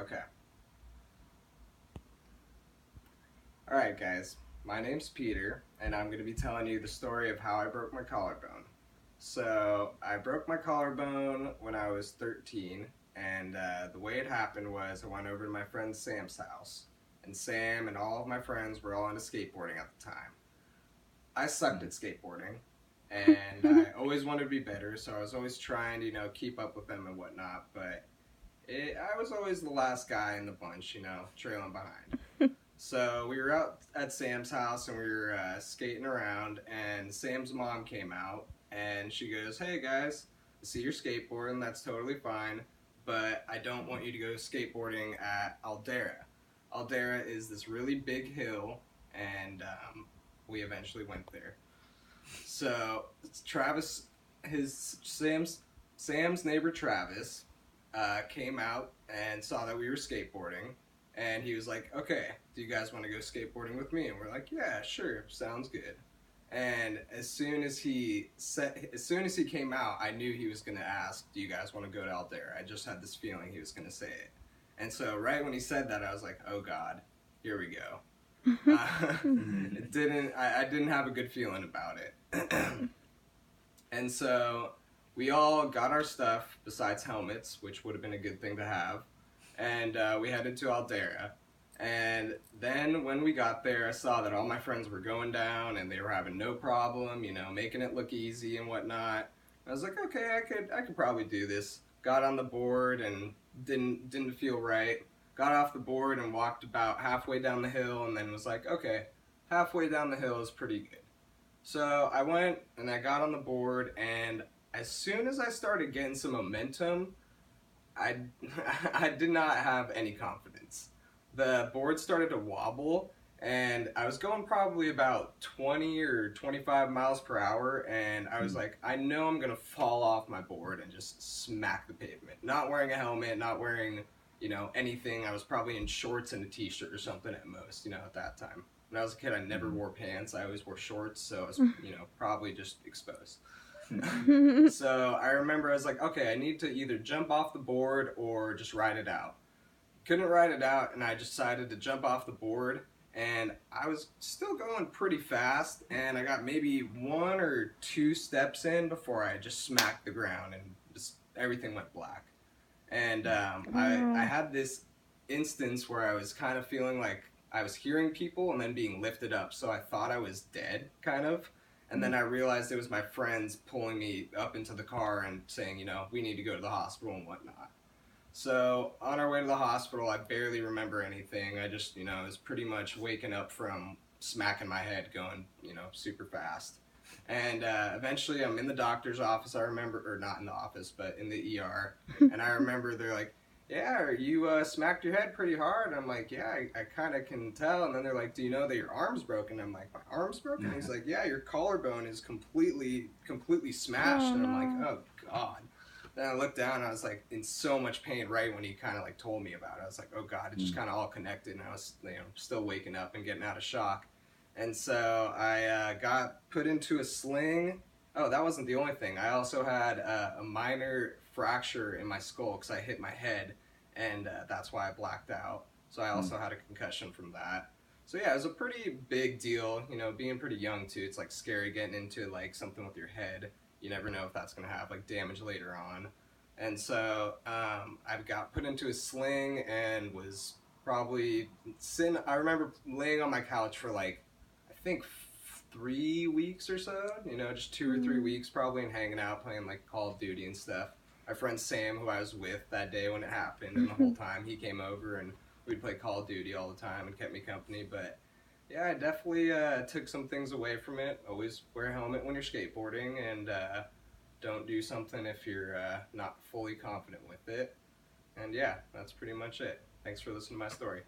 Okay. Alright, guys. My name's Peter, and I'm going to be telling you the story of how I broke my collarbone. So, I broke my collarbone when I was 13, and the way it happened was I went over to my friend Sam's house, and Sam and all of my friends were all into skateboarding at the time. I sucked at skateboarding, and I always wanted to be better, so I was always trying to, keep up with them and whatnot, but I was always the last guy in the bunch, trailing behind. So we were out at Sam's house and we were skating around, and Sam's mom came out and she goes, "Hey guys, I see you're skateboarding, that's totally fine, but I don't want you to go skateboarding at Aldera. Aldera is this really big hill, and we eventually went there." So Travis, Sam's neighbor Travis, came out and saw that we were skateboarding, and he was like, "Okay, do you guys want to go skateboarding with me?" And we're like, "Yeah, sure, sounds good." And as soon as he came out, I knew he was gonna ask, "Do you guys want to go to Aldera?" I just had this feeling he was gonna say it. And so right when he said that, I was like, "Oh God, here we go." I didn't have a good feeling about it. And so we all got our stuff besides helmets, which would have been a good thing to have, and we headed to Aldera. And then when we got there, I saw that all my friends were going down and they were having no problem, making it look easy and whatnot. I was like, okay, I could probably do this. Got on the board and didn't feel right. Got off the board and walked about halfway down the hill, and then was like, okay, halfway down the hill is pretty good. So I went and I got on the board, and as soon as I started getting some momentum, I I did not have any confidence. The board started to wobble, and I was going probably about 20 or 25 miles per hour, and I was like, I know I'm gonna fall off my board and just smack the pavement. Not wearing a helmet, not wearing, anything. I was probably in shorts and a t-shirt or something at most, at that time. When I was a kid, I never wore pants. I always wore shorts, so I was, probably just exposed. So I remember I was like, okay, I need to either jump off the board or just ride it out. Couldn't ride it out, and I decided to jump off the board, and I was still going pretty fast, and I got maybe 1 or 2 steps in before I just smacked the ground and just everything went black. And I had this instance where I was kind of feeling like I was hearing people and then being lifted up, so I thought I was dead, kind of. And then I realized it was my friends pulling me up into the car and saying, we need to go to the hospital and whatnot. So on our way to the hospital, I barely remember anything. I just, was pretty much waking up from smacking my head going, super fast. And eventually I'm in the doctor's office, I remember, or not in the office, but in the ER. And I remember they're like, "Yeah, you smacked your head pretty hard." I'm like, "Yeah, I kind of can tell." And then they're like, "Do you know that your arm's broken?" I'm like, "My arm's broken?" He's like, "Yeah, your collarbone is completely smashed." And I'm like, "Oh God." Then I looked down and I was like in so much pain right when he kind of like told me about it. I was like, "Oh God," it just kind of all connected, and I was, still waking up and getting out of shock. And so I got put into a sling. Oh, that wasn't the only thing. I also had a minor fracture in my skull because I hit my head, and that's why I blacked out. So I also had a concussion from that. So yeah, it was a pretty big deal. Being pretty young too, it's like scary getting into like something with your head. You never know if that's gonna have like damage later on. And so I got put into a sling and was probably sitting. I remember laying on my couch for like I think 3 weeks or so, just 2 or 3 weeks probably, and hanging out playing like Call of Duty and stuff. My friend Sam, who I was with that day when it happened, and the whole time he came over and we'd play Call of Duty all the time and kept me company. But yeah, I definitely took some things away from it. Always wear a helmet when you're skateboarding, and don't do something if you're not fully confident with it. And yeah, that's pretty much it. Thanks for listening to my story.